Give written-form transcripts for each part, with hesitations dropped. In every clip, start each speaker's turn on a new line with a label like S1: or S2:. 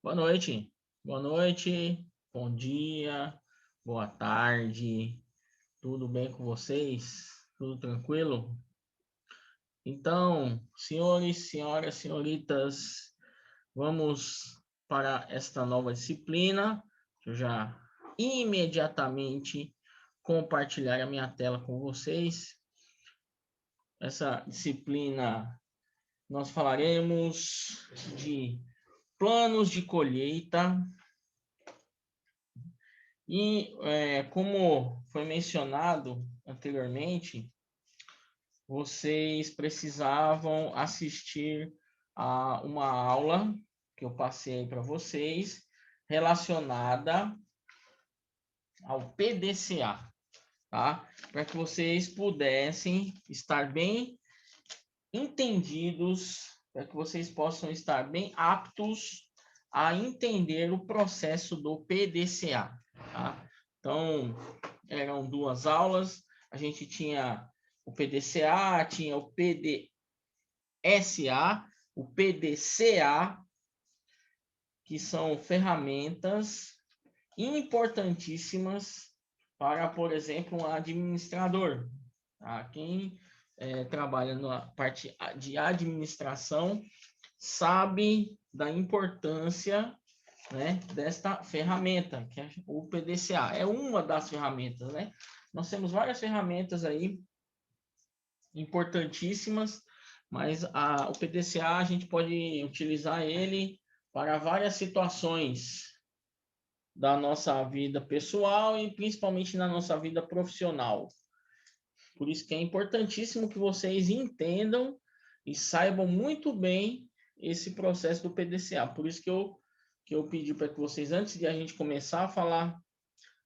S1: Boa noite, bom dia, boa tarde, tudo bem com vocês? Tudo tranquilo? Então, senhores, senhoras, senhoritas, vamos para esta nova disciplina. Eu já imediatamente compartilhar a minha tela com vocês. Essa disciplina nós falaremos de planos de colheita. E como foi mencionado anteriormente, vocês precisavam assistir a uma aula que eu passei para vocês relacionada ao PDCA, tá? Para que vocês pudessem estar bem entendidos, para que vocês possam estar bem aptos a entender o processo do PDCA, tá? Então, eram duas aulas, a gente tinha o PDCA, tinha o PDSA, o PDCA, que são ferramentas importantíssimas para, por exemplo, um administrador. Tá? Quem trabalha na parte de administração sabe da importância, né, desta ferramenta, que é o PDCA. É uma das ferramentas, né? Nós temos várias ferramentas aí importantíssimas, mas o PDCA a gente pode utilizar ele para várias situações da nossa vida pessoal e principalmente na nossa vida profissional. Por isso que é importantíssimo que vocês entendam e saibam muito bem esse processo do PDCA. Por isso que eu pedi para que vocês, antes de a gente começar a falar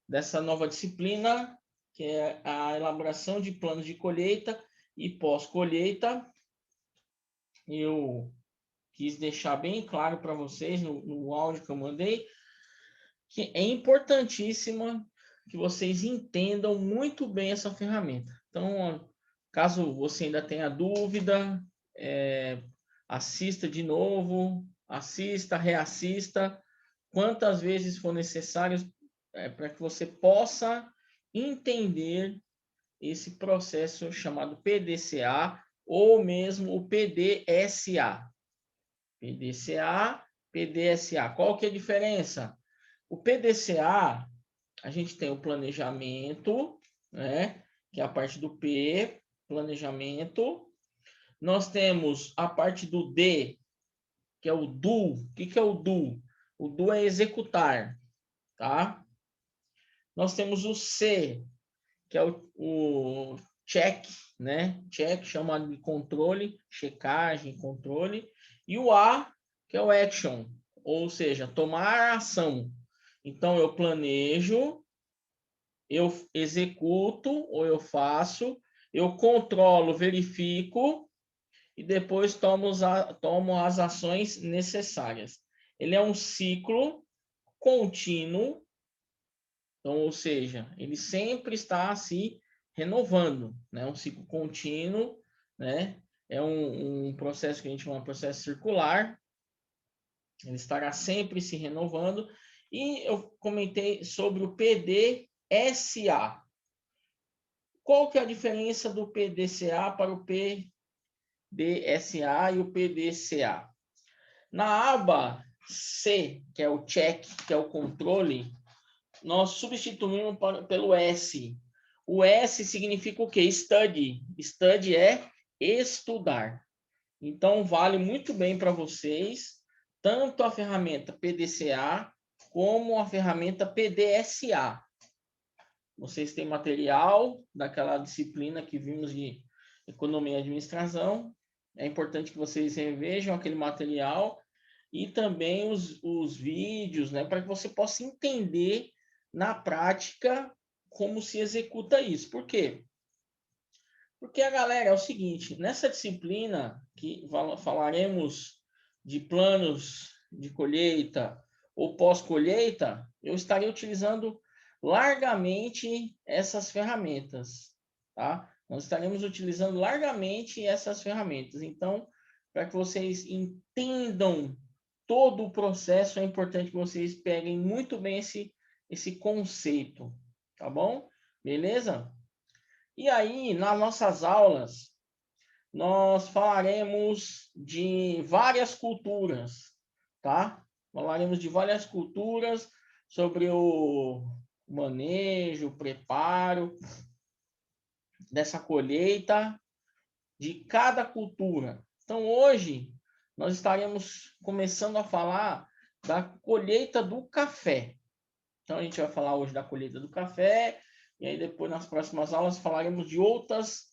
S1: dessa nova disciplina, que é a elaboração de planos de colheita e pós-colheita, eu quis deixar bem claro para vocês no áudio que eu mandei, que é importantíssima que vocês entendam muito bem essa ferramenta. Então, caso você ainda tenha dúvida, assista de novo, assista, reassista, quantas vezes for necessário, para que você possa entender esse processo chamado PDCA ou mesmo o PDSA. PDCA, PDSA. Qual que é a diferença? O PDCA, a gente tem o planejamento, né? Que é a parte do P, planejamento. Nós temos a parte do D, que é o do. O que é o do? O do é executar, tá? Nós temos o C, que é o check, né? Check, chamado de controle, checagem, controle. E o A, que é o action, ou seja, tomar ação. Então, eu planejo, eu executo ou eu faço, eu controlo, verifico e depois tomo as ações necessárias. Ele é um ciclo contínuo, então, ou seja, ele sempre está se renovando, né? Um ciclo contínuo, né? É um processo que a gente chama de processo circular, ele estará sempre se renovando. E eu comentei sobre o PDSA. Qual que é a diferença do PDCA para o PDSA e o PDCA? Na aba C, que é o check, que é o controle, nós substituímos pelo S. O S significa o quê? Study. Study é estudar. Então, vale muito bem para vocês, tanto a ferramenta PDCA como a ferramenta PDSA. Vocês têm material daquela disciplina que vimos de economia e administração. É importante que vocês revejam aquele material e também os vídeos, né, para que você possa entender na prática como se executa isso. Por quê? Porque a galera é o seguinte, nessa disciplina que falaremos de planos de colheita ou pós-colheita, eu estarei utilizando largamente essas ferramentas, tá? Nós estaremos utilizando largamente essas ferramentas. Então, para que vocês entendam todo o processo, é importante que vocês peguem muito bem esse conceito, tá bom? Beleza? E aí, nas nossas aulas, nós falaremos de várias culturas, tá? Falaremos de várias culturas sobre o manejo, o preparo dessa colheita de cada cultura. Então, hoje, nós estaremos começando a falar da colheita do café. Então, a gente vai falar hoje da colheita do café, e aí depois, nas próximas aulas, falaremos de outras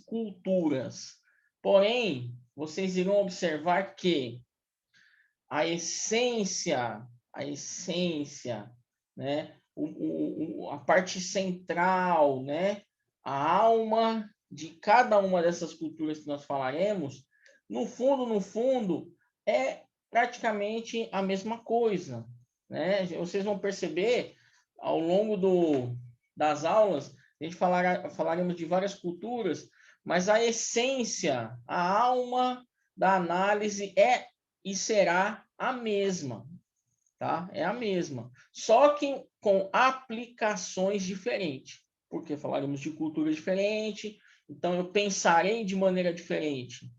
S1: culturas. Porém, vocês irão observar que a essência, né? A parte central, né? A alma de cada uma dessas culturas que nós falaremos, no fundo, é praticamente a mesma coisa, né? Vocês vão perceber ao longo das aulas, a gente falaremos de várias culturas, mas a essência, a alma da análise é e será a mesma, tá? É a mesma, só que com aplicações diferentes, porque falaremos de cultura diferente, então eu pensarei de maneira diferente,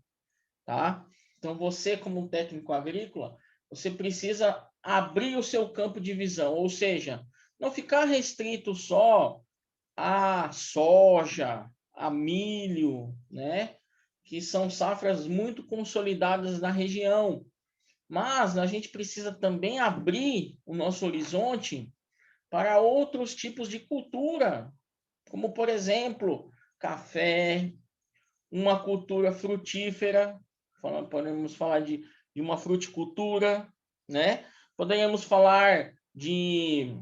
S1: tá? Então você, como um técnico agrícola, você precisa abrir o seu campo de visão, ou seja, não ficar restrito só a soja, a milho, né? Que são safras muito consolidadas na região. Mas a gente precisa também abrir o nosso horizonte para outros tipos de cultura, como, por exemplo, café, uma cultura frutífera, podemos falar de uma fruticultura, né? Poderíamos falar de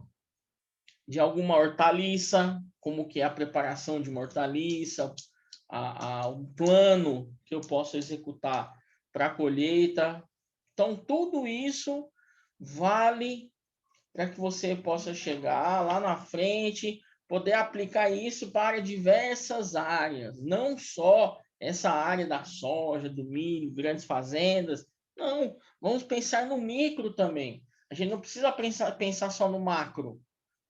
S1: alguma hortaliça, como que é a preparação de uma hortaliça, um plano que eu posso executar para a colheita. Então, tudo isso vale para que você possa chegar lá na frente, poder aplicar isso para diversas áreas, não só essa área da soja, do milho, grandes fazendas. Não, vamos pensar no micro também. A gente não precisa pensar só no macro,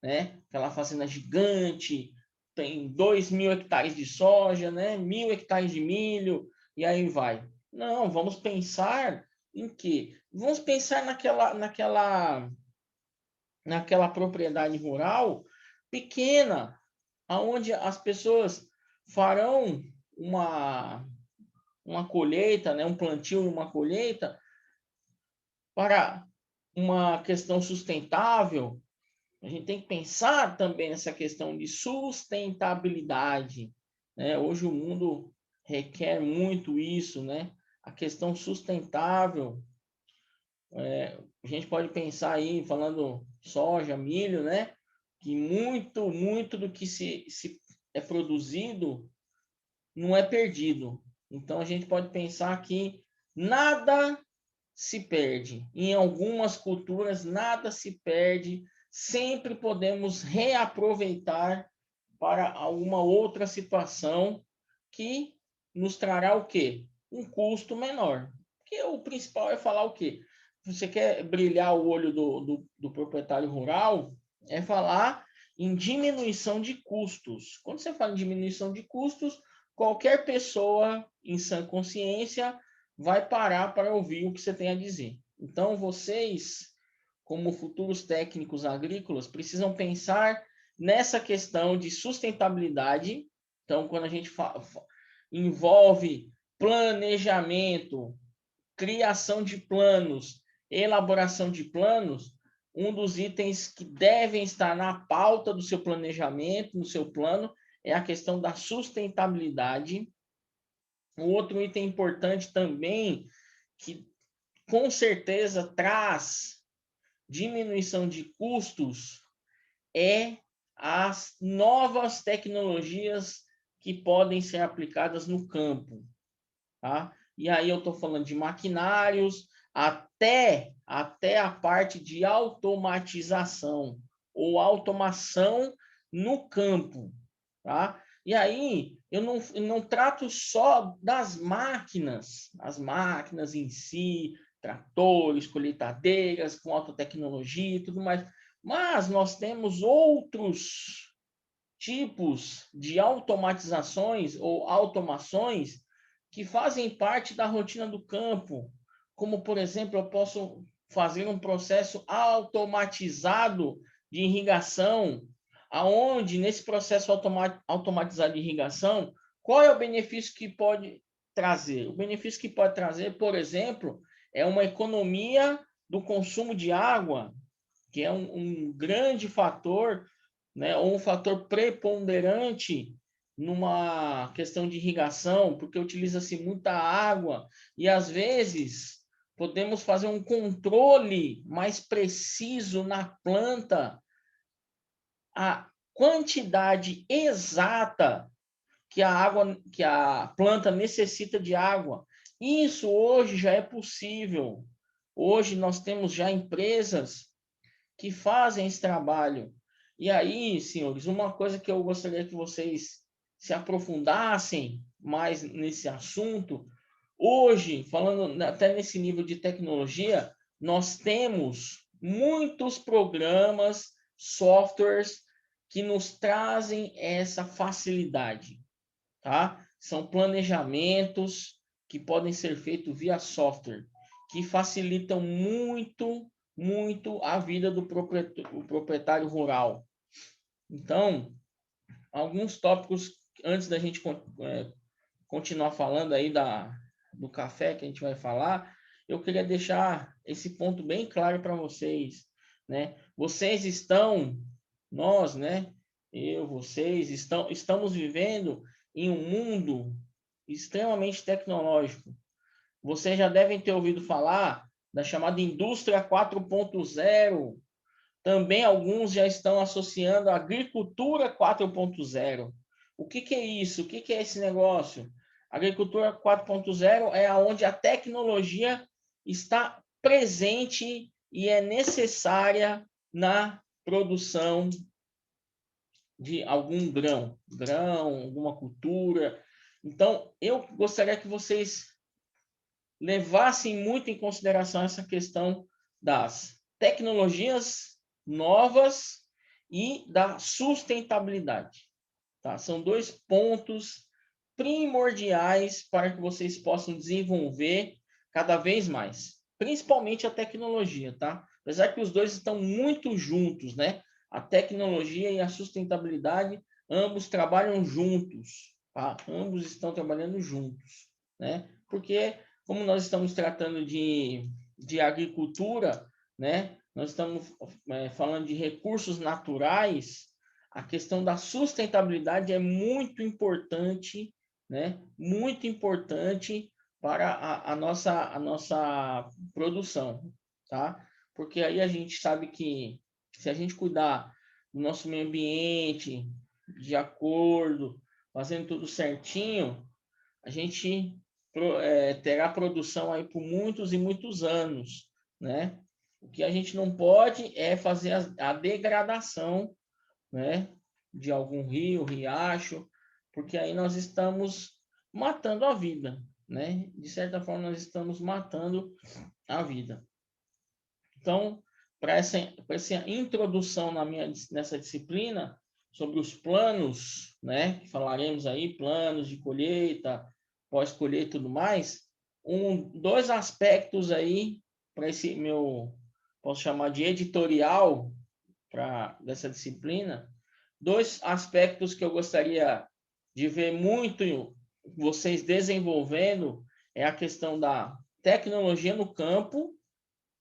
S1: né? Aquela fazenda gigante, tem 2.000 hectares de soja, né? 1.000 hectares de milho, e aí vai. Não, vamos pensar em quê? Vamos pensar naquela propriedade rural pequena, aonde as pessoas farão uma colheita, né? Um plantio e uma colheita para uma questão sustentável. A gente tem que pensar também nessa questão de sustentabilidade, né? Hoje o mundo requer muito isso, né? A questão sustentável. A gente pode pensar aí, falando soja, milho, né? Que muito do que se é produzido não é perdido. Então a gente pode pensar que nada se perde. Em algumas culturas, nada se perde. Sempre podemos reaproveitar para alguma outra situação que nos trará o quê? Um custo menor. Porque o principal é falar o quê? Você quer brilhar o olho do proprietário rural, é falar em diminuição de custos. Quando você fala em diminuição de custos, qualquer pessoa em sã consciência vai parar para ouvir o que você tem a dizer. Então, vocês, como futuros técnicos agrícolas, precisam pensar nessa questão de sustentabilidade. Então, quando a gente envolve planejamento, criação de planos, elaboração de planos, um dos itens que devem estar na pauta do seu planejamento, no seu plano, é a questão da sustentabilidade. Um outro item importante também, que com certeza traz diminuição de custos, é as novas tecnologias que podem ser aplicadas no campo, tá? E aí eu estou falando de maquinários, até a parte de automatização ou automação no campo, tá? E aí eu não trato só das máquinas, as máquinas em si, tratores, colheitadeiras com alta tecnologia e tudo mais. Mas nós temos outros tipos de automatizações ou automações que fazem parte da rotina do campo. Como, por exemplo, eu posso fazer um processo automatizado de irrigação, aonde nesse processo automatizado de irrigação, qual é o benefício que pode trazer? O benefício que pode trazer, por exemplo, é uma economia do consumo de água, que é um grande fator, né, ou um fator preponderante numa questão de irrigação, porque utiliza-se muita água e às vezes podemos fazer um controle mais preciso na planta, a quantidade exata que a planta necessita de água. Isso hoje já é possível. Hoje nós temos já empresas que fazem esse trabalho. E aí, senhores, uma coisa que eu gostaria que vocês se aprofundassem mais nesse assunto, hoje, falando até nesse nível de tecnologia, nós temos muitos programas, softwares que nos trazem essa facilidade, tá? São planejamentos que podem ser feitos via software, que facilitam muito a vida do proprietário rural. Então, alguns tópicos, antes da gente continuar falando aí do café que a gente vai falar, eu queria deixar esse ponto bem claro para vocês, né? Vocês estão, nós, né? Vocês estamos vivendo em um mundo extremamente tecnológico. Vocês já devem ter ouvido falar da chamada indústria 4.0. Também alguns já estão associando a agricultura 4.0. O que é isso? O que é esse negócio? A agricultura 4.0 é onde a tecnologia está presente e é necessária na produção de algum grão, alguma cultura. Então, eu gostaria que vocês levassem muito em consideração essa questão das tecnologias novas e da sustentabilidade. Tá? São dois pontos primordiais para que vocês possam desenvolver cada vez mais, principalmente a tecnologia, tá? Apesar que os dois estão muito juntos, né? A tecnologia e a sustentabilidade, ambos trabalham juntos, tá? Ambos estão trabalhando juntos, né? Porque como nós estamos tratando de agricultura, né? Nós estamos falando de recursos naturais, a questão da sustentabilidade é muito importante, né? Muito importante para a nossa produção, tá? Porque aí a gente sabe que se a gente cuidar do nosso meio ambiente, de acordo, fazendo tudo certinho, a gente terá produção aí por muitos e muitos anos, né? O que a gente não pode é fazer a degradação, né, de algum rio, riacho, porque aí nós estamos matando a vida, né? De certa forma, nós estamos matando a vida. Então, para essa introdução nessa disciplina, sobre os planos, né? Falaremos aí, planos de colheita, pós-colheita e tudo mais. Dois aspectos aí para esse meu, posso chamar de editorial dessa disciplina, dois aspectos que eu gostaria de ver muito vocês desenvolvendo é a questão da tecnologia no campo,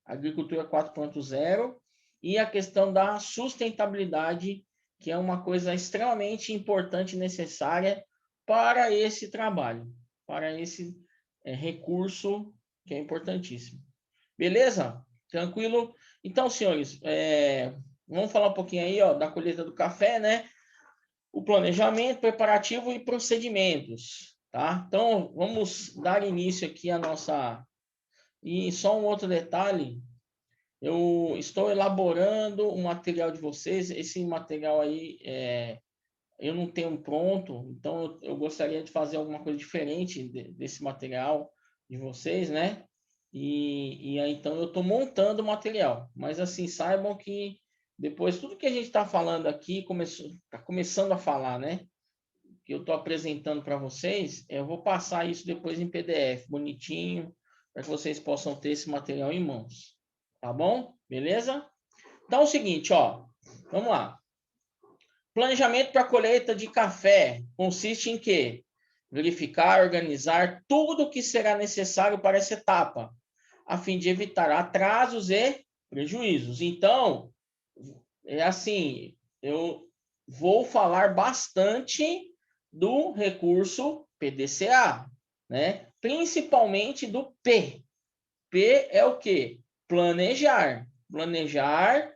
S1: agricultura 4.0, e a questão da sustentabilidade, que é uma coisa extremamente importante e necessária para esse trabalho, para esse recurso que é importantíssimo. Beleza? Tranquilo? Então, senhores, vamos falar um pouquinho aí, ó, da colheita do café, né? O planejamento, preparativo e procedimentos, tá? Então, vamos dar início aqui à nossa... E só um outro detalhe, eu estou elaborando um material de vocês, esse material aí eu não tenho pronto, então eu gostaria de fazer alguma coisa diferente desse material de vocês, né? E aí, então, eu estou montando o material. Mas, assim, saibam que depois, tudo que a gente está falando aqui, está começando a falar, né? Que eu estou apresentando para vocês, eu vou passar isso depois em PDF, bonitinho, para que vocês possam ter esse material em mãos. Tá bom? Beleza? Então, é o seguinte, ó. Vamos lá. Planejamento para a colheita de café consiste em quê? Verificar, organizar tudo o que será necessário para essa etapa, a fim de evitar atrasos e prejuízos. Então, é assim, eu vou falar bastante do recurso PDCA, né? Principalmente do P. P é o quê? Planejar. Planejar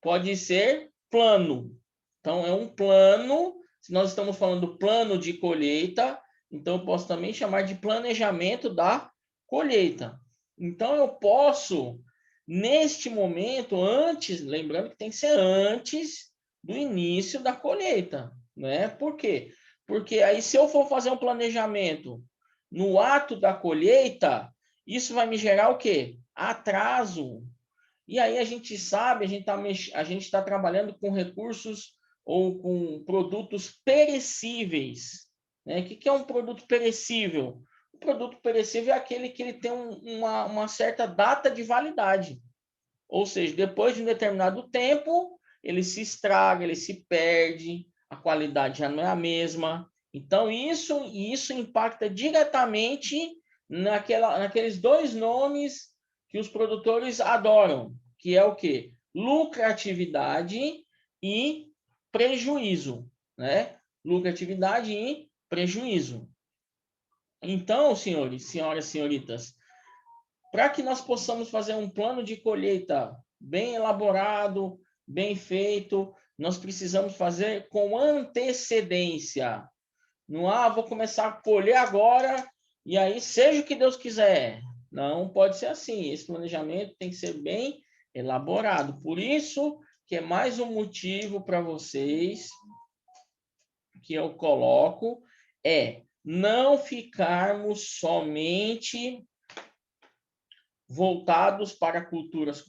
S1: pode ser plano. Então, é um plano. Se nós estamos falando do plano de colheita, então eu posso também chamar de planejamento da colheita. Então, eu posso, neste momento, antes, lembrando que tem que ser antes do início da colheita, né? Por quê? Porque aí, se eu for fazer um planejamento no ato da colheita, isso vai me gerar o quê? Atraso. E aí a gente sabe, a gente está trabalhando com recursos ou com produtos perecíveis. Né? O que é um produto perecível? O produto perecível é aquele que ele tem uma certa data de validade. Ou seja, depois de um determinado tempo, ele se estraga, ele se perde, a qualidade já não é a mesma. Então, isso impacta diretamente naqueles dois nomes que os produtores adoram, que é o quê? Lucratividade e prejuízo, né? Lucratividade e prejuízo. Então, senhoras, senhoritas, para que nós possamos fazer um plano de colheita bem elaborado, bem feito, nós precisamos fazer com antecedência. Não, vou começar a colher agora e aí seja o que Deus quiser. Não pode ser assim. Esse planejamento tem que ser bem elaborado. Por isso que é mais um motivo para vocês que eu coloco é não ficarmos somente voltados para culturas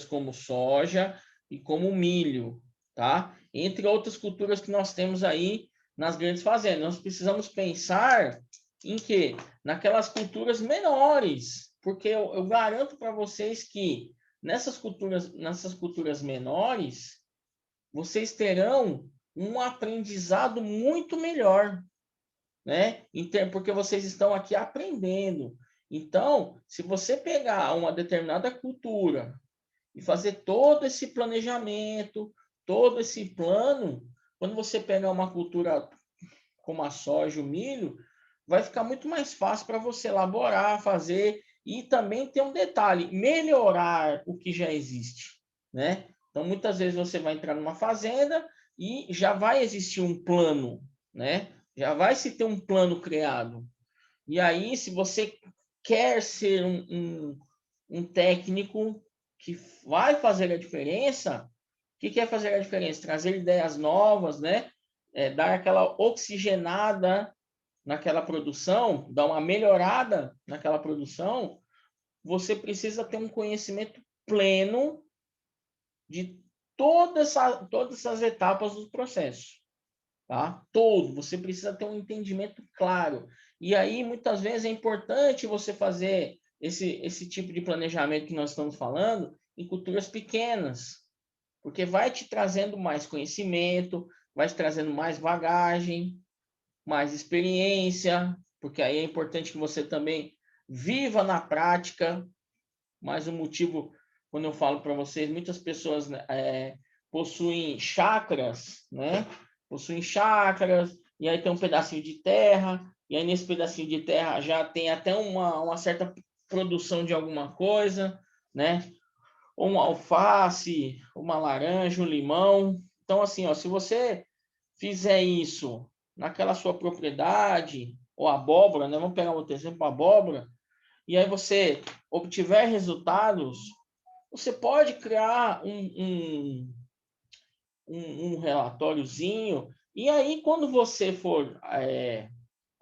S1: como soja e como milho, tá? Entre outras culturas que nós temos aí nas grandes fazendas. Nós precisamos pensar em quê? Naquelas culturas menores, porque eu garanto para vocês que nessas culturas menores, vocês terão um aprendizado muito melhor, né? Porque vocês estão aqui aprendendo. Então, se você pegar uma determinada cultura e fazer todo esse planejamento, todo esse plano, quando você pegar uma cultura como a soja, o milho, vai ficar muito mais fácil para você elaborar, fazer e também ter um detalhe, melhorar o que já existe, né? Então, muitas vezes você vai entrar numa fazenda e já vai existir um plano, né? Já vai se ter um plano criado. E aí, se você quer ser um técnico que vai fazer a diferença, o que é fazer a diferença? Trazer ideias novas, né? Dar aquela oxigenada naquela produção, dar uma melhorada naquela produção, você precisa ter um conhecimento pleno de todas essas etapas do processo. Tá? Todo, você precisa ter um entendimento claro. E aí, muitas vezes, é importante você fazer esse tipo de planejamento que nós estamos falando em culturas pequenas, porque vai te trazendo mais conhecimento, vai te trazendo mais bagagem, mais experiência, porque aí é importante que você também viva na prática. Mais um motivo, quando eu falo para vocês, muitas pessoas possuem chácaras, né? Possuem chácaras, e aí tem um pedacinho de terra, e aí nesse pedacinho de terra já tem até uma certa produção de alguma coisa, né? Ou um alface, uma laranja, um limão. Então, assim, ó, se você fizer isso naquela sua propriedade, ou abóbora, né? Vamos pegar outro exemplo, abóbora, e aí você obtiver resultados, você pode criar um relatóriozinho, e aí quando você for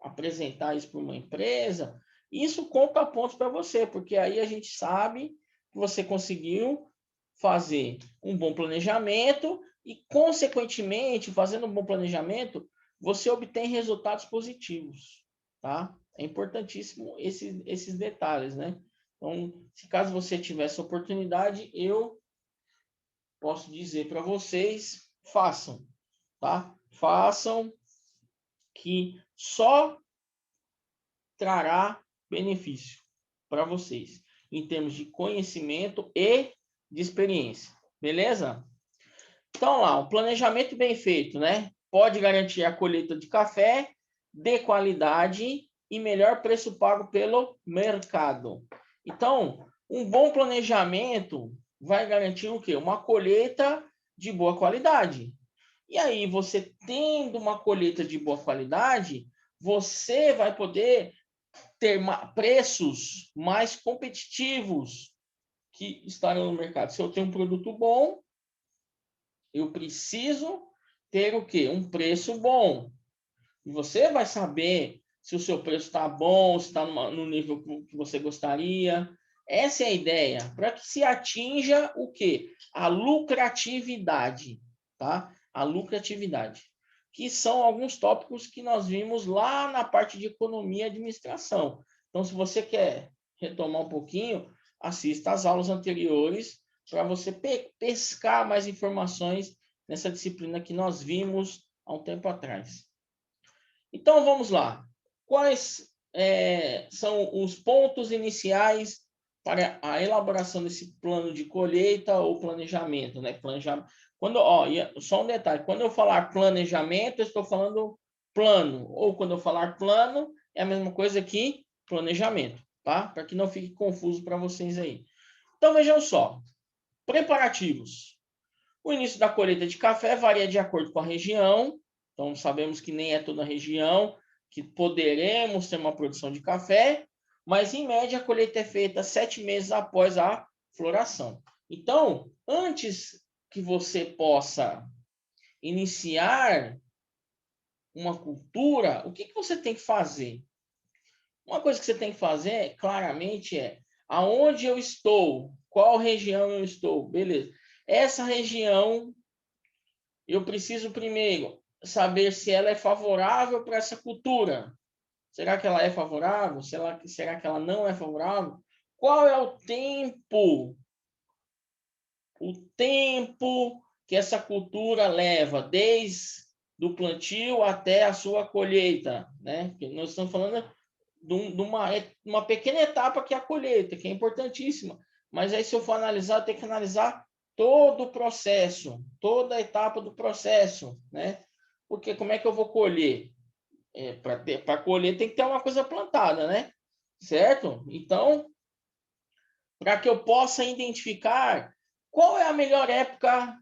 S1: apresentar isso para uma empresa, Isso conta pontos para você, porque aí a gente sabe que você conseguiu fazer um bom planejamento e, consequentemente, fazendo um bom planejamento, você obtém resultados positivos, tá? É importantíssimo esses detalhes, né? Então, se caso você tiver essa oportunidade, eu posso dizer para vocês, façam, tá? Façam, que só trará benefício para vocês, em termos de conhecimento e de experiência, beleza? Então, lá, um planejamento bem feito, né? Pode garantir a colheita de café de qualidade e melhor preço pago pelo mercado. Então, um bom planejamento vai garantir o quê? Uma colheita de boa qualidade. E aí, você tendo uma colheita de boa qualidade, você vai poder ter preços mais competitivos que estarão no mercado. Se eu tenho um produto bom, eu preciso ter o quê? Um preço bom. E você vai saber se o seu preço está bom, se está no nível que você gostaria. Essa é a ideia, para que se atinja o quê? A lucratividade, tá? A lucratividade, que são alguns tópicos que nós vimos lá na parte de economia e administração. Então, se você quer retomar um pouquinho, assista às aulas anteriores para você pescar mais informações nessa disciplina que nós vimos há um tempo atrás. Então, vamos lá. Quais são os pontos iniciais para a elaboração desse plano de colheita ou planejamento, né? Só um detalhe, quando eu falar planejamento, eu estou falando plano, ou quando eu falar plano, é a mesma coisa que planejamento, tá? Para que não fique confuso para vocês aí. Então, vejam só. Preparativos. O início da colheita de café varia de acordo com a região. Então, sabemos que nem é toda região que poderemos ter uma produção de café, mas, em média, a colheita é feita 7 meses após a floração. Então, antes que você possa iniciar uma cultura, o que você tem que fazer? Uma coisa que você tem que fazer, claramente, aonde eu estou, qual região eu estou, beleza. Essa região, eu preciso primeiro saber se ela é favorável para essa cultura. Será que ela é favorável? Será que ela não é favorável? Qual é o tempo? O tempo que essa cultura leva, desde o plantio até a sua colheita, né? Porque nós estamos falando de uma pequena etapa que é a colheita, que é importantíssima. Mas aí, se eu for analisar, eu tenho que analisar todo o processo, toda a etapa do processo, né? Porque como é que eu vou colher? Para colher tem que ter uma coisa plantada, né? Certo? Então, para que eu possa identificar qual é a melhor época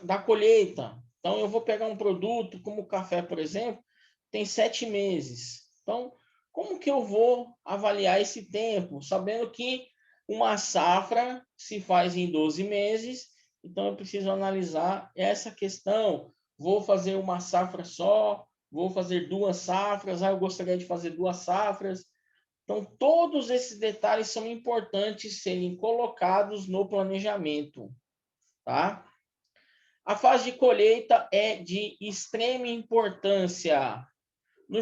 S1: da colheita. Então, eu vou pegar um produto como o café, por exemplo, tem 7 meses. Então, como que eu vou avaliar esse tempo? Sabendo que uma safra se faz em 12 meses, então eu preciso analisar essa questão. Vou fazer uma safra só? Vou fazer 2 safras? Eu gostaria de fazer 2 safras. Então, todos esses detalhes são importantes serem colocados no planejamento, tá? A fase de colheita é de extrema importância no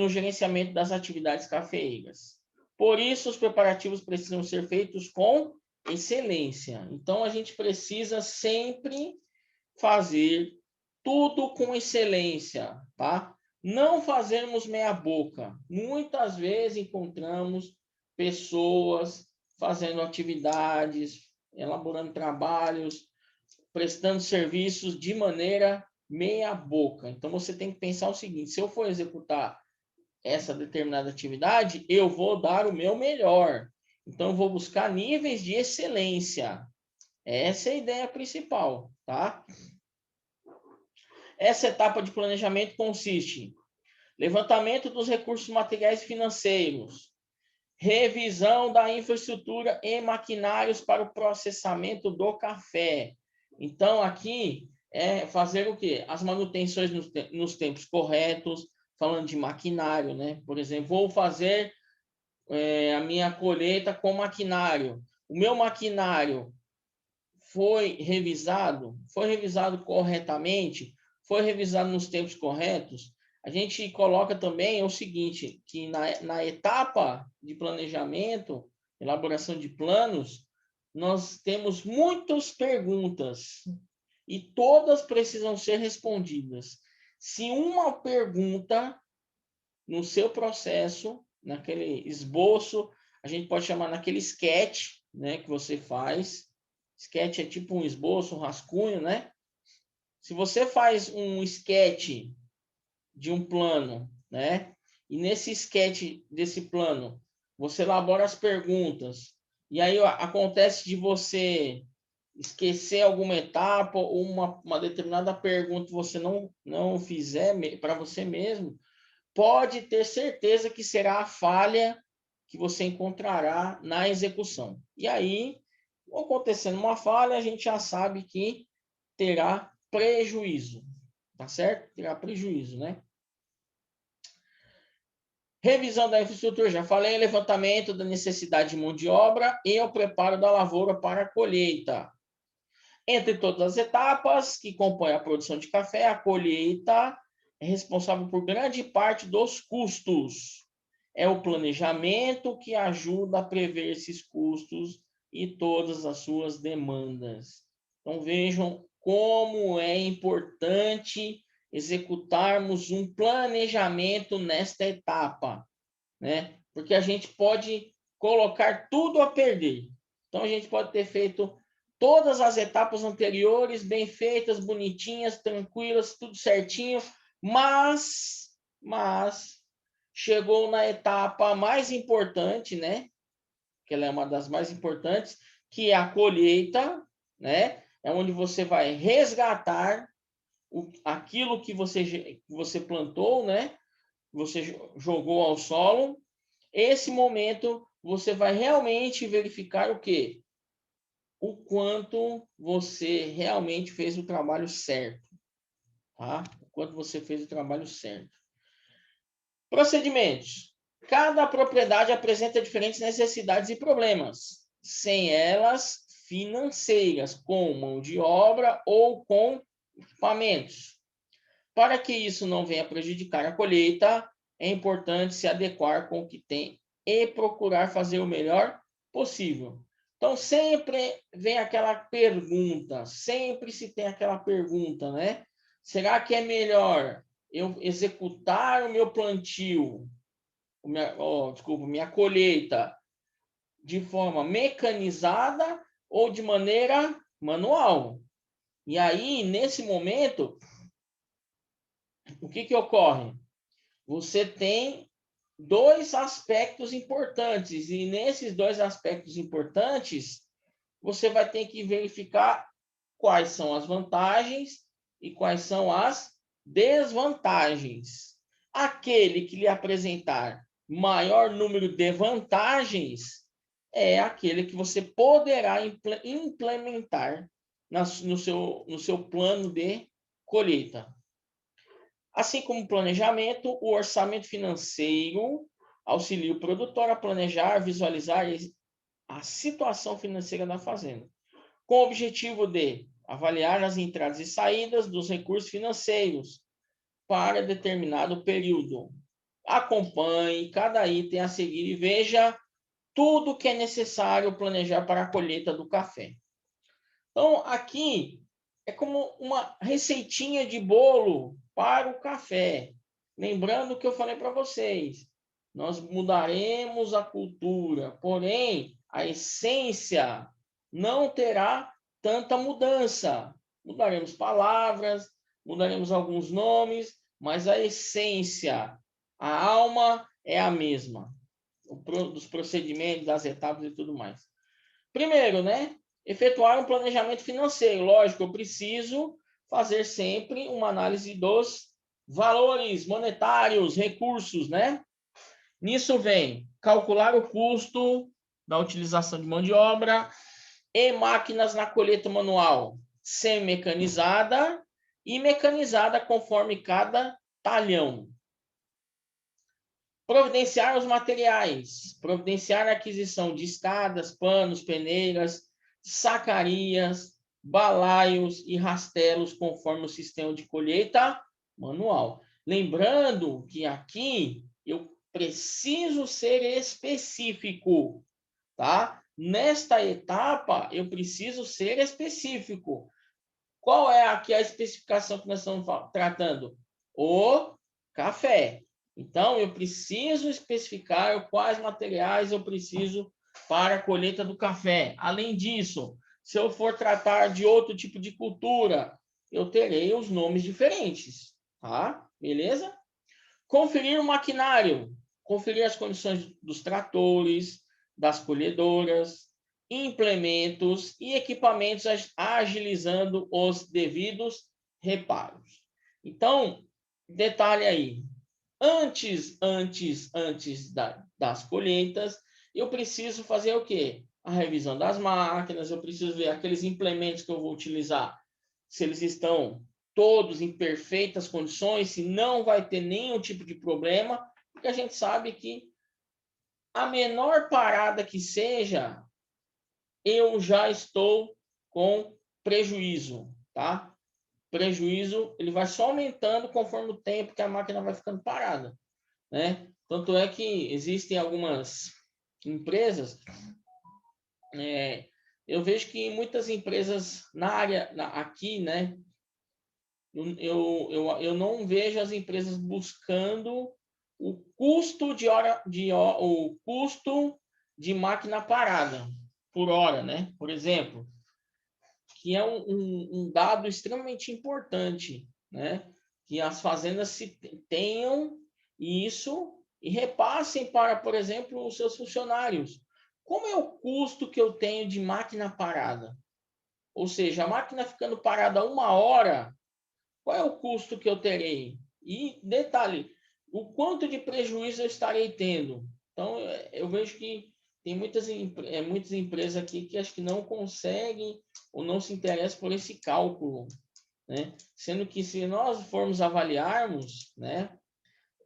S1: gerenciamento das atividades cafeeiras. Por isso, os preparativos precisam ser feitos com excelência. Então, a gente precisa sempre fazer tudo com excelência, tá? Não fazermos meia boca. Muitas vezes encontramos pessoas fazendo atividades, elaborando trabalhos, prestando serviços de maneira meia boca. Então, você tem que pensar o seguinte: se eu for executar essa determinada atividade, eu vou dar o meu melhor. Então, eu vou buscar níveis de excelência. Essa é a ideia principal, tá? Essa etapa de planejamento consiste em levantamento dos recursos materiais e financeiros, revisão da infraestrutura e maquinários para o processamento do café. Então, aqui é fazer o quê? As manutenções nos tempos corretos, falando de maquinário, né? Por exemplo, vou fazer a minha colheita com maquinário. O meu maquinário foi revisado corretamente, foi revisado nos tempos corretos. A gente coloca também o seguinte, que na etapa de planejamento, elaboração de planos, nós temos muitas perguntas e todas precisam ser respondidas. Se uma pergunta no seu processo, naquele esboço, a gente pode chamar naquele sketch, né, que você faz. Sketch é tipo um esboço, um rascunho, né? Se você faz um sketch de um plano, né? E nesse sketch desse plano, você elabora as perguntas. E aí acontece de você esquecer alguma etapa ou uma determinada pergunta que você não fizer para você mesmo, pode ter certeza que será a falha que você encontrará na execução. E aí, acontecendo uma falha, a gente já sabe que terá prejuízo, tá certo? Terá prejuízo, né? Revisão da infraestrutura, já falei, levantamento da necessidade de mão de obra e o preparo da lavoura para a colheita. Entre todas as etapas que compõem a produção de café, a colheita é responsável por grande parte dos custos. É o planejamento que ajuda a prever esses custos e todas as suas demandas. Então, vejam como é importante executarmos um planejamento nesta etapa, né? Porque a gente pode colocar tudo a perder. Então, a gente pode ter feito todas as etapas anteriores bem feitas, bonitinhas, tranquilas, tudo certinho, mas chegou na etapa mais importante, né? Que ela é uma das mais importantes, que é a colheita, né? É onde você vai resgatar aquilo que você plantou, né? Você jogou ao solo. Esse momento você vai realmente verificar o quê? O quanto você realmente fez o trabalho certo, tá? O quanto você fez o trabalho certo. Procedimentos. Cada propriedade apresenta diferentes necessidades e problemas, sem elas financeiras, com mão de obra ou com equipamentos. Para que isso não venha prejudicar a colheita, é importante se adequar com o que tem e procurar fazer o melhor possível. Então, sempre vem aquela pergunta, sempre se tem aquela pergunta, né? Será que é melhor eu executar o meu plantio, minha colheita, de forma mecanizada ou de maneira manual? E aí, nesse momento, o que ocorre? Você tem dois aspectos importantes, e nesses dois aspectos importantes, você vai ter que verificar quais são as vantagens e quais são as desvantagens. Aquele que lhe apresentar maior número de vantagens é aquele que você poderá implementar no seu plano de colheita. Assim como o planejamento, o orçamento financeiro auxilia o produtor a planejar, visualizar a situação financeira da fazenda, com o objetivo de avaliar as entradas e saídas dos recursos financeiros para determinado período. Acompanhe cada item a seguir e veja tudo que é necessário planejar para a colheita do café. Então, aqui é como uma receitinha de bolo para o café. Lembrando o que eu falei para vocês, nós mudaremos a cultura, porém, a essência não terá tanta mudança. Mudaremos palavras, mudaremos alguns nomes, mas a essência, a alma é a mesma, dos procedimentos, das etapas e tudo mais. Primeiro, né? Efetuar um planejamento financeiro. Lógico, eu preciso fazer sempre uma análise dos valores monetários, recursos, né? Nisso vem calcular o custo da utilização de mão de obra e máquinas na colheita manual, semi-mecanizada e mecanizada conforme cada talhão. Providenciar os materiais, providenciar a aquisição de escadas, panos, peneiras, sacarias, balaios e rastelos conforme o sistema de colheita manual. Lembrando que aqui eu preciso ser específico, tá? Nesta etapa eu preciso ser específico. Qual é aqui a especificação que nós estamos tratando? O café. Então, eu preciso especificar quais materiais eu preciso para a colheita do café. Além disso, se eu for tratar de outro tipo de cultura, eu terei os nomes diferentes, tá? Beleza? Conferir o maquinário, conferir as condições dos tratores, das colhedoras, implementos e equipamentos, agilizando os devidos reparos. Então, detalhe aí, antes das colheitas, eu preciso fazer o quê? A revisão das máquinas, eu preciso ver aqueles implementos que eu vou utilizar, se eles estão todos em perfeitas condições, se não vai ter nenhum tipo de problema, porque a gente sabe que a menor parada que seja, eu já estou com prejuízo, tá? Prejuízo, ele vai só aumentando conforme o tempo que a máquina vai ficando parada, né? Tanto é que existem algumas empresas, eu vejo que muitas empresas na área, aqui, né? Eu não vejo as empresas buscando o custo o custo de máquina parada por hora, né? Por exemplo, que é um dado extremamente importante, né? Que as fazendas tenham isso e repassem para, por exemplo, os seus funcionários. Como é o custo que eu tenho de máquina parada? Ou seja, a máquina ficando parada 1 hora, qual é o custo que eu terei? E detalhe, o quanto de prejuízo eu estarei tendo? Então, eu vejo que tem muitas empresas aqui que acho que não conseguem ou não se interessam por esse cálculo, né? Sendo que se nós formos avaliarmos, né,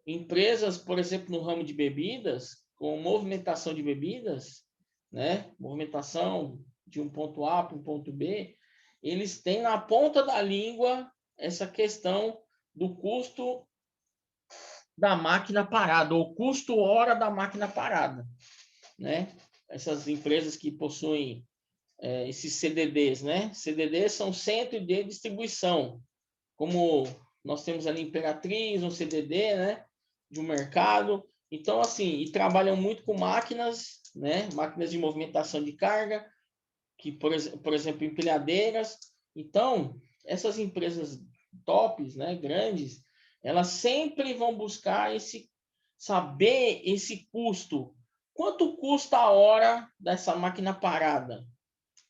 S1: empresas, por exemplo, no ramo de bebidas, com movimentação de bebidas, né, movimentação de um ponto A para um ponto B, eles têm na ponta da língua essa questão do custo da máquina parada, ou custo hora da máquina parada, né? Essas empresas que possuem esses CDDs, né? CDDs são centro de distribuição, como nós temos ali Imperatriz, um CDD, né? De um mercado. Então, assim, e trabalham muito com máquinas, né? Máquinas de movimentação de carga, que, por exemplo, empilhadeiras. Então, essas empresas tops, né, grandes, elas sempre vão buscar saber esse custo. Quanto custa a hora dessa máquina parada?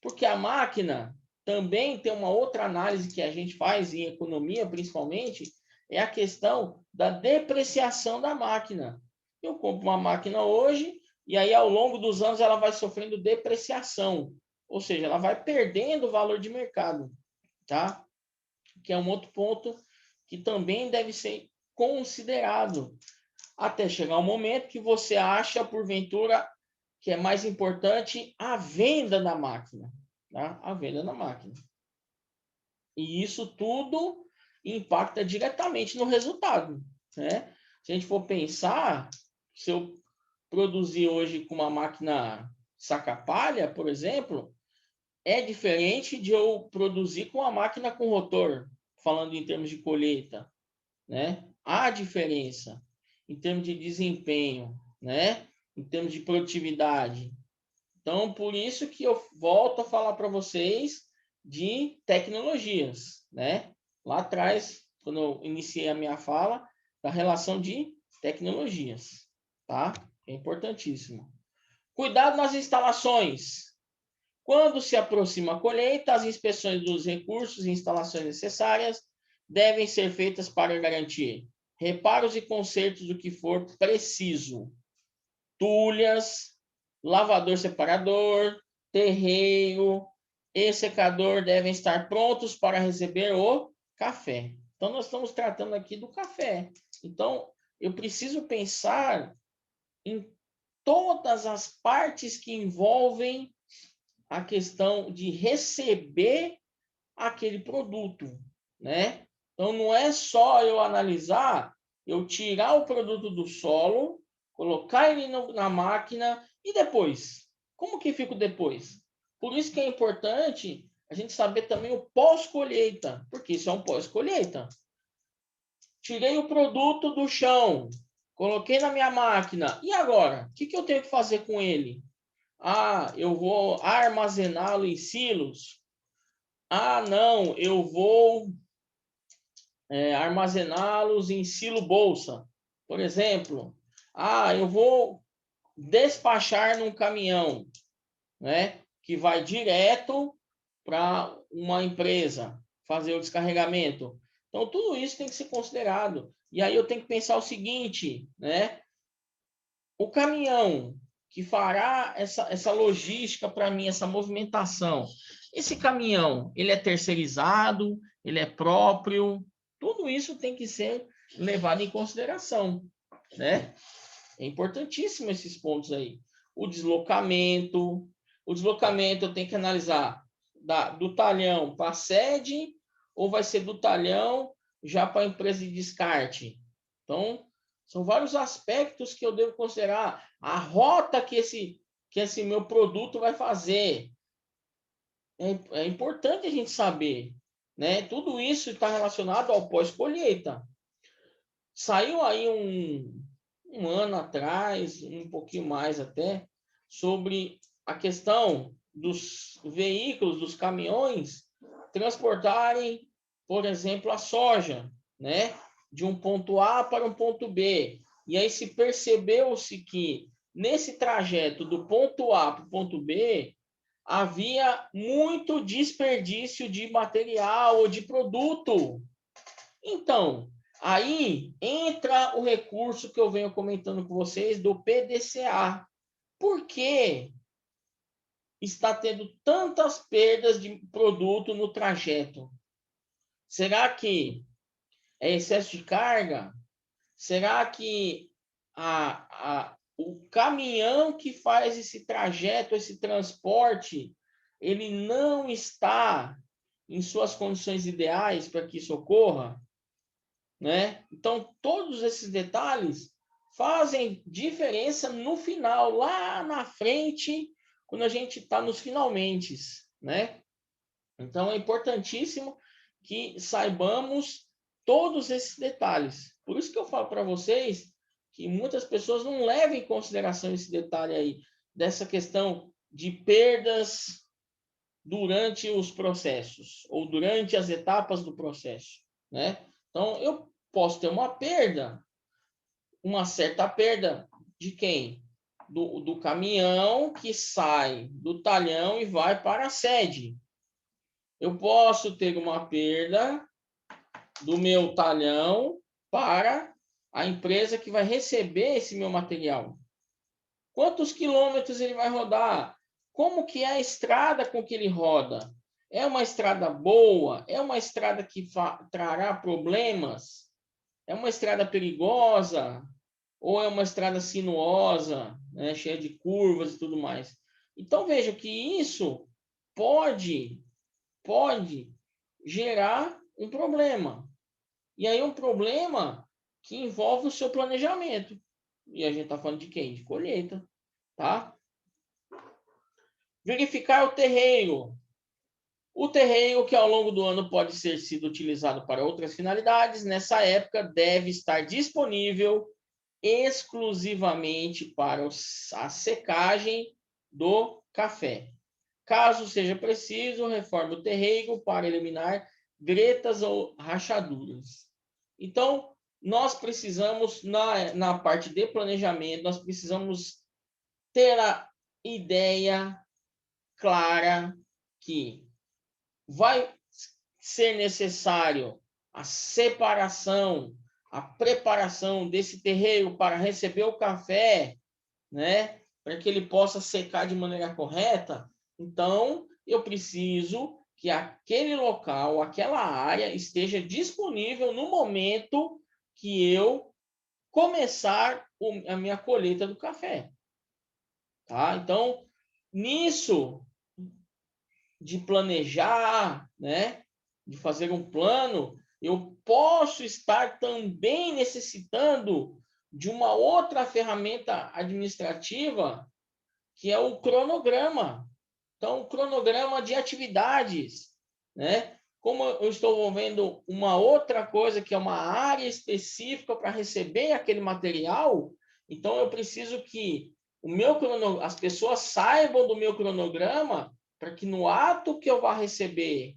S1: Porque a máquina também tem uma outra análise que a gente faz em economia, principalmente, é a questão da depreciação da máquina. Eu compro uma máquina hoje e aí ao longo dos anos ela vai sofrendo depreciação, ou seja, ela vai perdendo o valor de mercado, tá? Que é um outro ponto que também deve ser considerado até chegar um momento que você acha, porventura, que é mais importante a venda da máquina, tá? A venda da máquina. E isso tudo impacta diretamente no resultado, né? Se a gente for pensar, se eu produzir hoje com uma máquina saca-palha, por exemplo, é diferente de eu produzir com uma máquina com rotor, falando em termos de colheita, né? Há diferença em termos de desempenho, né? Em termos de produtividade. Então, por isso que eu volto a falar para vocês de tecnologias, né? Lá atrás, quando eu iniciei a minha fala, da relação de tecnologias, tá? É importantíssimo. Cuidado nas instalações. Quando se aproxima a colheita, as inspeções dos recursos e instalações necessárias devem ser feitas para garantir reparos e consertos do que for preciso. Tulhas, lavador separador, terreiro e secador devem estar prontos para receber o café. Então, nós estamos tratando aqui do café. Então, eu preciso pensar em todas as partes que envolvem a questão de receber aquele produto, né? Então, não é só eu analisar, eu tirar o produto do solo, colocar ele na máquina e depois? Como que fica o depois? Por isso que é importante a gente saber também o pós-colheita, porque isso é um pós-colheita. Tirei o produto do chão, coloquei na minha máquina, e agora? O que eu tenho que fazer com ele? Ah, eu vou armazená-lo em silos? Ah, não, eu vou armazená-los em silo bolsa, por exemplo. Ah, eu vou despachar num caminhão, né, que vai direto para uma empresa fazer o descarregamento. Então, tudo isso tem que ser considerado. E aí eu tenho que pensar o seguinte, né? O caminhão que fará essa logística para mim, essa movimentação, esse caminhão, ele é terceirizado, ele é próprio, tudo isso tem que ser levado em consideração, né? É importantíssimo esses pontos aí. O deslocamento eu tenho que analisar do talhão para a sede ou vai ser do talhão já para a empresa de descarte. Então, são vários aspectos que eu devo considerar. A rota que esse meu produto vai fazer. É importante a gente saber, né? Tudo isso está relacionado ao pós-colheita. Saiu aí um ano atrás, um pouquinho mais até, sobre a questão dos veículos, dos caminhões, transportarem, por exemplo, a soja, né? De um ponto A para um ponto B. E aí se percebeu-se que nesse trajeto do ponto A para o ponto B, havia muito desperdício de material ou de produto. Então, aí entra o recurso que eu venho comentando com vocês do PDCA. Por que está tendo tantas perdas de produto no trajeto? Será que é excesso de carga? Será que o caminhão que faz esse trajeto, esse transporte, ele não está em suas condições ideais para que isso ocorra? Né? Então, todos esses detalhes fazem diferença no final, lá na frente, quando a gente está nos finalmente, né? Então, é importantíssimo que saibamos todos esses detalhes. Por isso que eu falo para vocês que muitas pessoas não levam em consideração esse detalhe aí, dessa questão de perdas durante os processos, ou durante as etapas do processo, né? Então, eu posso ter uma certa perda de quem? Do caminhão que sai do talhão e vai para a sede. Eu posso ter uma perda do meu talhão para a empresa que vai receber esse meu material. Quantos quilômetros ele vai rodar? Como que é a estrada com que ele roda? É uma estrada boa? É uma estrada que trará problemas? É uma estrada perigosa? Ou é uma estrada sinuosa, né, cheia de curvas e tudo mais? Então, veja que isso pode gerar um problema. E aí um problema que envolve o seu planejamento. E a gente está falando de quem? De colheita, tá? Verificar o terreiro. O terreiro, que ao longo do ano pode ser sido utilizado para outras finalidades, nessa época deve estar disponível exclusivamente para a secagem do café. Caso seja preciso, reforme o terreiro para eliminar gretas ou rachaduras. Então, nós precisamos, na parte de planejamento, nós precisamos ter a ideia clara que vai ser necessário a separação, a preparação desse terreiro para receber o café, né? Para que ele possa secar de maneira correta. Então, eu preciso que aquele local, aquela área esteja disponível no momento que eu começar a minha colheita do café. Tá? Então, nisso de planejar, né, de fazer um plano, eu posso estar também necessitando de uma outra ferramenta administrativa, que é o cronograma. Então, o cronograma de atividades, né? Como eu estou vendo uma outra coisa, que é uma área específica para receber aquele material, então eu preciso que as pessoas saibam do meu cronograma, para que no ato que eu vá receber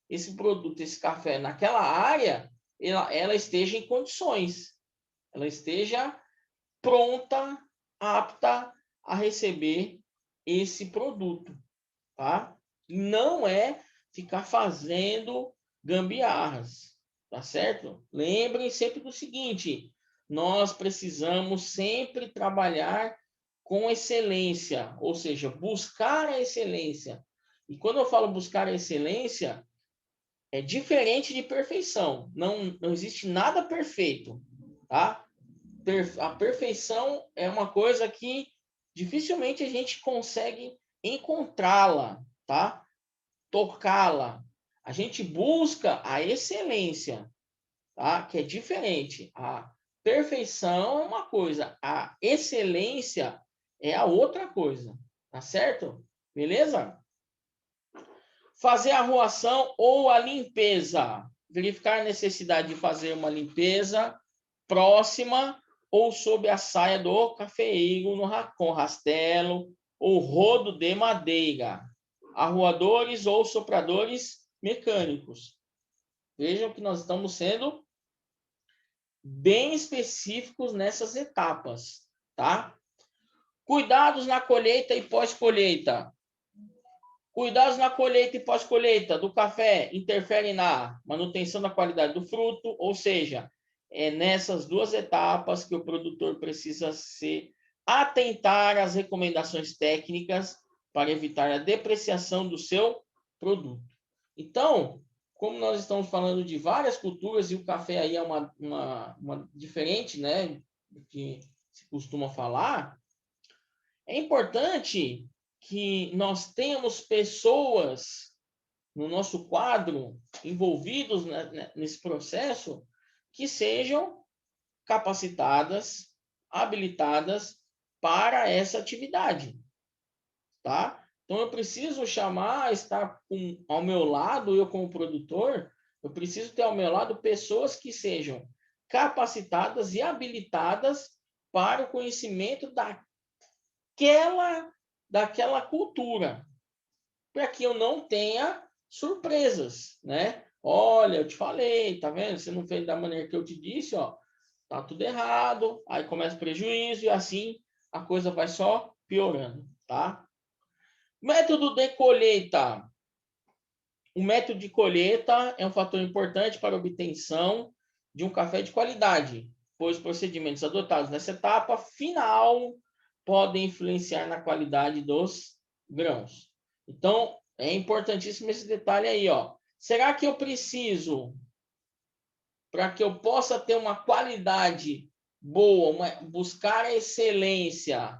S1: esse produto, esse café naquela área, ela esteja em condições, ela esteja pronta, apta a receber esse produto, tá? Não é ficar fazendo gambiarras, tá certo? Lembrem sempre do seguinte: nós precisamos sempre trabalhar com excelência, ou seja, buscar a excelência. E quando eu falo buscar a excelência, é diferente de perfeição. Não existe nada perfeito, tá? A perfeição é uma coisa que dificilmente a gente consegue encontrá-la, tá? Tocá-la. A gente busca a excelência, tá? Que é diferente. A perfeição é uma coisa, a excelência é a outra coisa, tá certo? Beleza? Fazer a arruação ou a limpeza. Verificar a necessidade de fazer uma limpeza próxima ou sob a saia do cafeeiro com rastelo ou rodo de madeira. Arruadores ou sopradores mecânicos. Vejam que nós estamos sendo bem específicos nessas etapas, tá? Cuidados na colheita e pós-colheita. Cuidados na colheita e pós-colheita do café interferem na manutenção da qualidade do fruto, ou seja, é nessas duas etapas que o produtor precisa se atentar às recomendações técnicas para evitar a depreciação do seu produto. Então, como nós estamos falando de várias culturas e o café aí é uma diferente, né, do que se costuma falar, é importante que nós tenhamos pessoas no nosso quadro envolvidos nesse processo que sejam capacitadas, habilitadas para essa atividade, tá? Então eu preciso estar ao meu lado, eu como produtor, eu preciso ter ao meu lado pessoas que sejam capacitadas e habilitadas para o conhecimento daquela cultura, para que eu não tenha surpresas, né? Olha, eu te falei, tá vendo? Você não fez da maneira que eu te disse, ó, tá tudo errado, aí começa prejuízo e assim a coisa vai só piorando, tá? Método de colheita. O método de colheita é um fator importante para a obtenção de um café de qualidade, pois os procedimentos adotados nessa etapa final podem influenciar na qualidade dos grãos. Então, é importantíssimo esse detalhe aí, ó. Será que eu preciso, para que eu possa ter uma qualidade boa, buscar a excelência,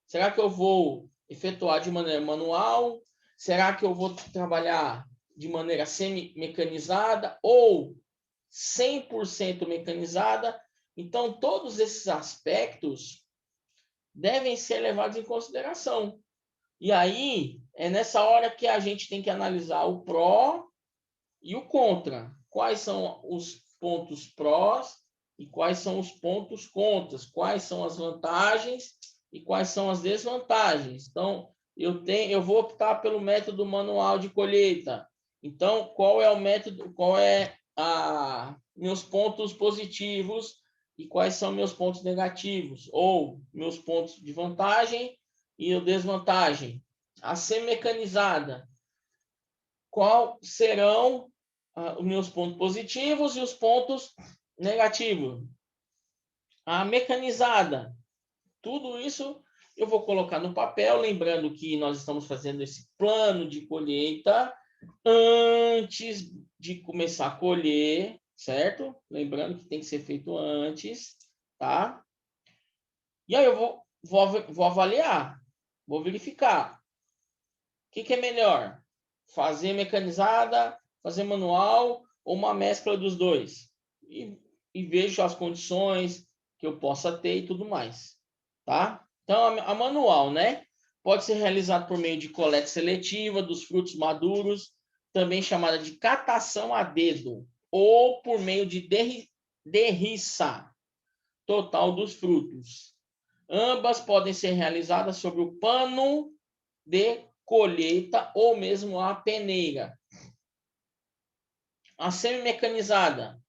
S1: será que eu vou efetuar de maneira manual? Será que eu vou trabalhar de maneira semi-mecanizada ou 100% mecanizada? Então, todos esses aspectos devem ser levados em consideração. E aí, é nessa hora que a gente tem que analisar o pró e o contra. Quais são os pontos prós e quais são os pontos contras? Quais são as vantagens e quais são as desvantagens? Então, eu vou optar pelo método manual de colheita. Então, qual é o método, meus pontos positivos e quais são meus pontos negativos? Ou meus pontos de vantagem e desvantagem. A semi-mecanizada. Qual serão os meus pontos positivos e os pontos negativos? A mecanizada. Tudo isso eu vou colocar no papel, lembrando que nós estamos fazendo esse plano de colheita antes de começar a colher, certo? Lembrando que tem que ser feito antes. tá? E aí eu vou avaliar, vou verificar. O que é melhor? Fazer mecanizada, fazer manual ou uma mescla dos dois? E vejo as condições que eu possa ter e tudo mais, tá? Então, a manual, né? Pode ser realizado por meio de coleta seletiva dos frutos maduros, também chamada de catação a dedo, ou por meio de derriça total dos frutos. Ambas podem ser realizadas sobre o pano de colheita ou mesmo a peneira. A semi-mecanizada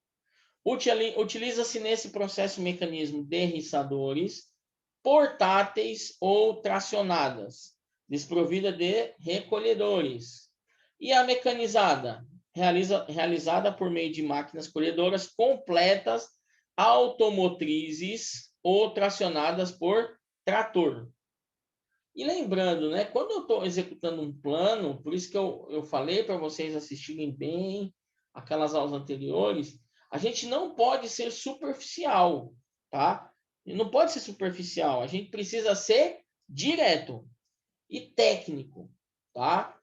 S1: utiliza-se nesse processo mecanismo derriçadores portáteis ou tracionadas, desprovida de recolhedores. E a mecanizada, realizada por meio de máquinas colhedoras completas, automotrizes ou tracionadas por trator. E lembrando, né, quando eu estou executando um plano, por isso que eu falei para vocês assistirem bem aquelas aulas anteriores, a gente não pode ser superficial, tá? Não pode ser superficial, a gente precisa ser direto e técnico, tá?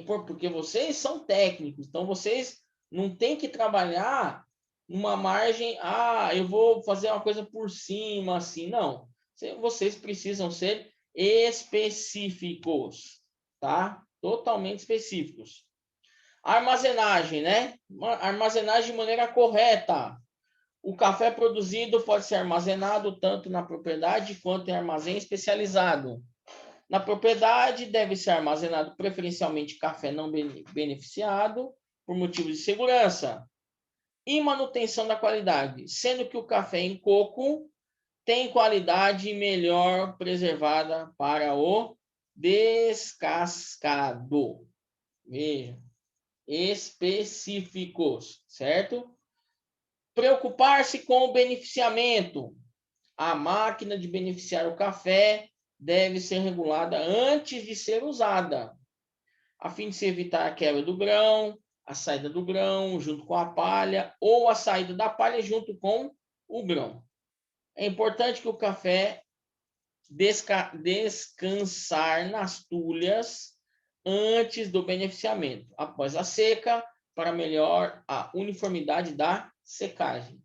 S1: Porque vocês são técnicos, então vocês não têm que trabalhar numa margem, eu vou fazer uma coisa por cima, assim, não. Vocês precisam ser específicos, tá? Totalmente específicos. Armazenagem, né? Armazenagem de maneira correta. O café produzido pode ser armazenado tanto na propriedade quanto em armazém especializado. Na propriedade, deve ser armazenado preferencialmente café não beneficiado, por motivos de segurança. E manutenção da qualidade, sendo que o café em coco tem qualidade melhor preservada para o descascado. Veja, específicos, certo? Preocupar-se com o beneficiamento. A máquina de beneficiar o café deve ser regulada antes de ser usada, a fim de se evitar a quebra do grão, a saída do grão junto com a palha ou a saída da palha junto com o grão. É importante que o café descansar nas tulhas antes do beneficiamento, após a seca, para melhor a uniformidade da secagem.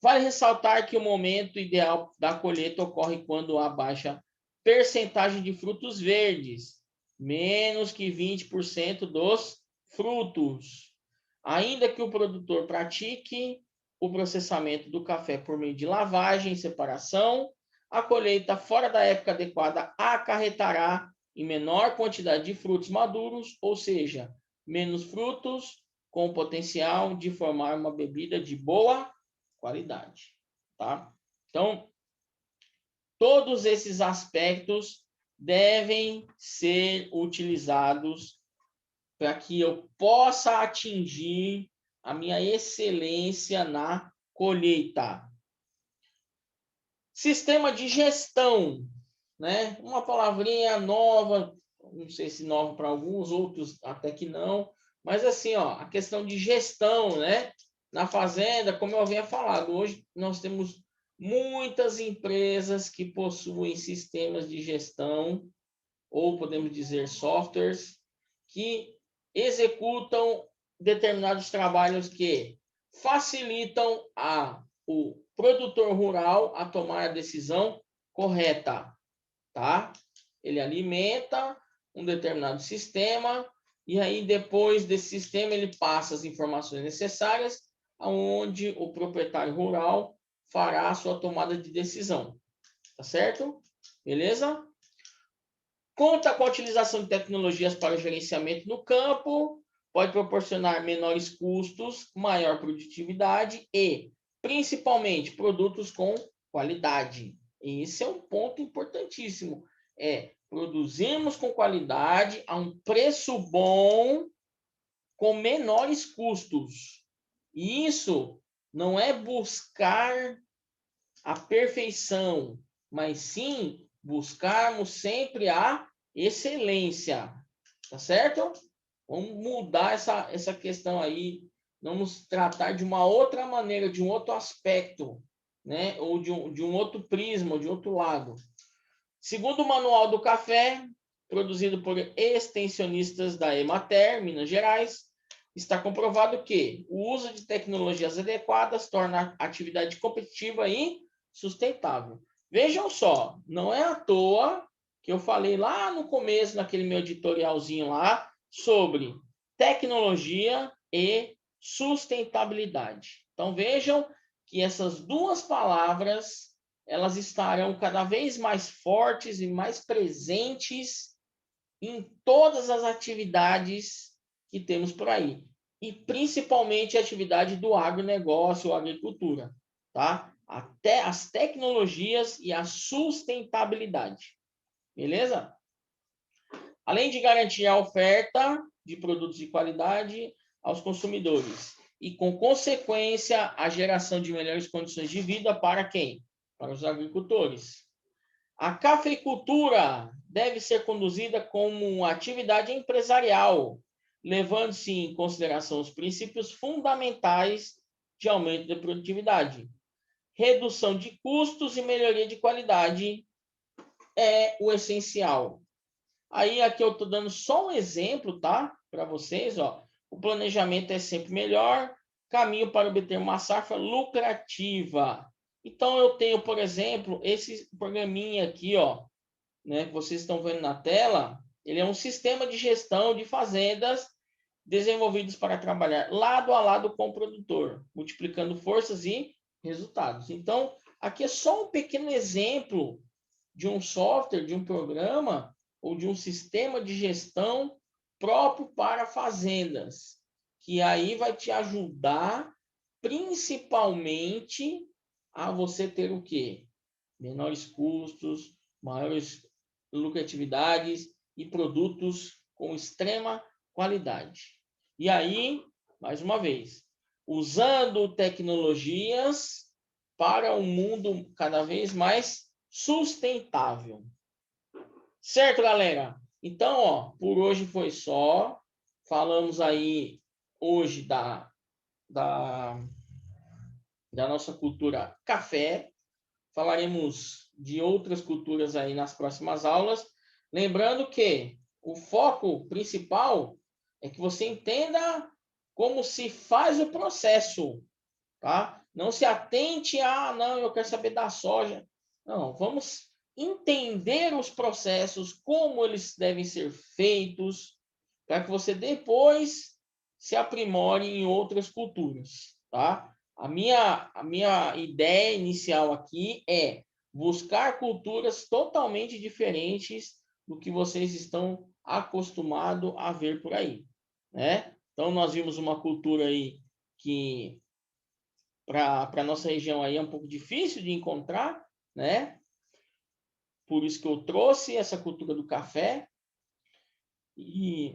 S1: Vale ressaltar que o momento ideal da colheita ocorre quando há baixa percentagem de frutos verdes, menos que 20% dos frutos. Ainda que o produtor pratique o processamento do café por meio de lavagem e separação, a colheita fora da época adequada acarretará em menor quantidade de frutos maduros, ou seja, menos frutos com potencial de formar uma bebida de boa qualidade, tá? Então, todos esses aspectos devem ser utilizados para que eu possa atingir a minha excelência na colheita. Sistema de gestão, né? Uma palavrinha nova, não sei se nova para alguns, outros até que não, mas assim, ó, a questão de gestão, né? Na fazenda, como eu havia falado, hoje nós temos muitas empresas que possuem sistemas de gestão, ou podemos dizer softwares, que executam determinados trabalhos que facilitam o produtor rural a tomar a decisão correta, tá? Ele alimenta um determinado sistema e aí depois desse sistema ele passa as informações necessárias aonde o proprietário rural fará a sua tomada de decisão, tá certo? Beleza? Conta com a utilização de tecnologias para o gerenciamento no campo, pode proporcionar menores custos, maior produtividade e, principalmente, produtos com qualidade. Esse é um ponto importantíssimo. Produzirmos com qualidade a um preço bom com menores custos. E isso não é buscar a perfeição, mas sim buscarmos sempre a excelência, tá certo? Vamos mudar essa questão aí, vamos tratar de uma outra maneira, de um outro aspecto, né? Ou de um outro prisma, ou de outro lado. Segundo o Manual do Café, produzido por extensionistas da Emater, Minas Gerais, está comprovado que o uso de tecnologias adequadas torna a atividade competitiva e sustentável. Vejam só, não é à toa que eu falei lá no começo, naquele meu editorialzinho lá, sobre tecnologia e sustentabilidade. Então vejam que essas duas palavras elas estarão cada vez mais fortes e mais presentes em todas as atividades que temos por aí. E principalmente a atividade do agronegócio, agricultura, tá? Até as tecnologias e a sustentabilidade. Beleza? Além de garantir a oferta de produtos de qualidade aos consumidores e, com consequência, a geração de melhores condições de vida para quem? Para os agricultores. A cafeicultura deve ser conduzida como atividade empresarial, levando-se em consideração os princípios fundamentais de aumento da produtividade. Redução de custos e melhoria de qualidade é o essencial. Aí aqui eu estou dando só um exemplo, tá? Para vocês, ó. O planejamento é sempre melhor, caminho para obter uma safra lucrativa. Então eu tenho, por exemplo, esse programinha aqui, ó, né, que vocês estão vendo na tela. Ele é um sistema de gestão de fazendas desenvolvidos para trabalhar lado a lado com o produtor, multiplicando forças e resultados. Então, aqui é só um pequeno exemplo de um software, de um programa ou de um sistema de gestão próprio para fazendas, que aí vai te ajudar principalmente a você ter o quê? Menores custos, maiores lucratividades e produtos com extrema qualidade. E aí, mais uma vez, usando tecnologias para um mundo cada vez mais sustentável. Certo, galera? Então, ó, por hoje foi só. Falamos aí hoje da nossa cultura café. Falaremos de outras culturas aí nas próximas aulas. Lembrando que o foco principal é que você entenda como se faz o processo, tá? Não se atente a, não, eu quero saber da soja. Não, vamos entender os processos, como eles devem ser feitos, para que você depois se aprimore em outras culturas, tá? A minha ideia inicial aqui é buscar culturas totalmente diferentes do que vocês estão acostumados a ver por aí, né? Então, nós vimos uma cultura aí que para a nossa região aí é um pouco difícil de encontrar, né? Por isso que eu trouxe essa cultura do café e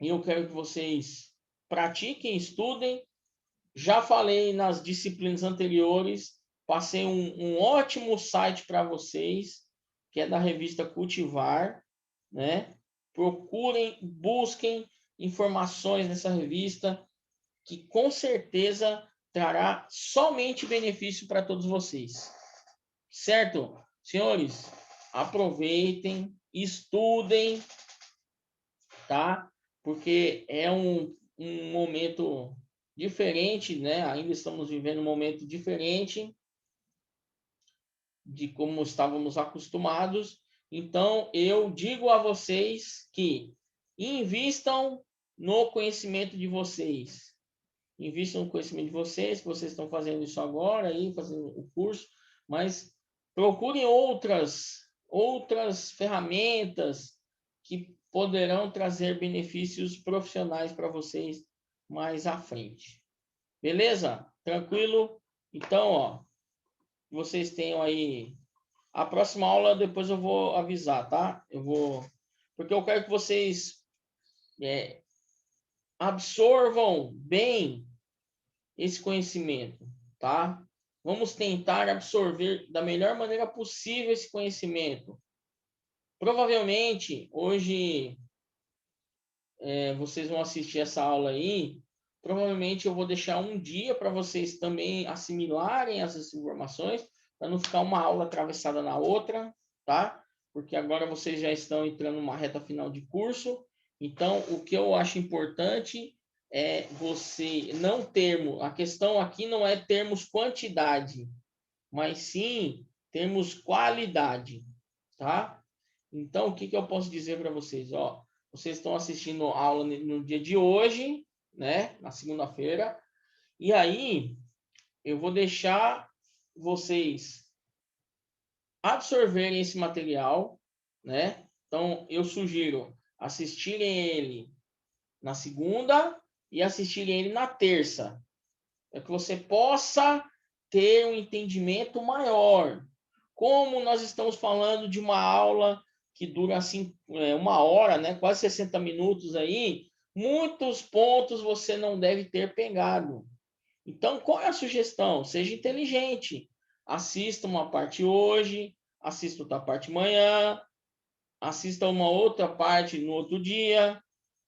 S1: eu quero que vocês pratiquem, estudem. Já falei nas disciplinas anteriores, passei um ótimo site para vocês, que é da revista Cultivar, né? Procurem, busquem informações nessa revista, que com certeza trará somente benefício para todos vocês. Certo? Senhores, aproveitem, estudem, tá? Porque é um momento diferente, né? Ainda estamos vivendo um momento diferente de como estávamos acostumados. Então, eu digo a vocês que invistam no conhecimento de vocês. Invistam no conhecimento de vocês, que vocês estão fazendo isso agora, aí, fazendo o curso, mas procurem outras ferramentas que poderão trazer benefícios profissionais para vocês mais à frente. Beleza? Tranquilo? Então, ó, vocês tenham aí a próxima aula, depois eu vou avisar, tá? Porque eu quero que vocês absorvam bem esse conhecimento, tá? Vamos tentar absorver da melhor maneira possível esse conhecimento. Provavelmente, hoje, vocês vão assistir essa aula aí Provavelmente eu vou deixar um dia para vocês também assimilarem essas informações, para não ficar uma aula atravessada na outra, tá? Porque agora vocês já estão entrando numa reta final de curso. Então, o que eu acho importante é você não termos. A questão aqui não é termos quantidade, mas sim termos qualidade, tá? Então, o que eu posso dizer para vocês? Ó, vocês estão assistindo a aula no dia de hoje, né? Na segunda-feira. E aí, eu vou deixar vocês absorverem esse material, né? Então, eu sugiro assistirem ele na segunda e assistirem ele na terça, para que você possa ter um entendimento maior. Como nós estamos falando de uma aula que dura assim, uma hora, né? Quase 60 minutos aí, muitos pontos você não deve ter pegado. Então, qual é a sugestão? Seja inteligente. Assista uma parte hoje, assista outra parte amanhã, assista uma outra parte no outro dia,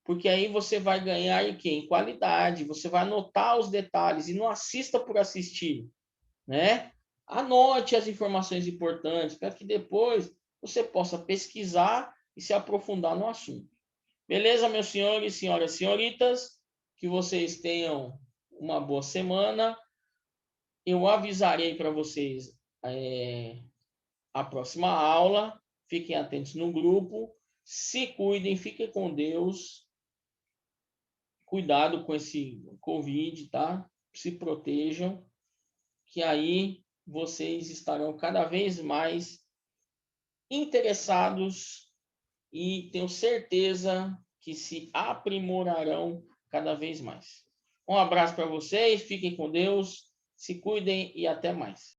S1: porque aí você vai ganhar em qualidade, você vai anotar os detalhes e não assista por assistir, né? Anote as informações importantes para que depois você possa pesquisar e se aprofundar no assunto. Beleza, meus senhores, senhoras e senhoritas? Que vocês tenham uma boa semana. Eu avisarei para vocês a próxima aula. Fiquem atentos no grupo. Se cuidem, fiquem com Deus. Cuidado com esse Covid, tá? Se protejam, que aí vocês estarão cada vez mais interessados e tenho certeza que se aprimorarão cada vez mais. Um abraço para vocês, fiquem com Deus, se cuidem e até mais.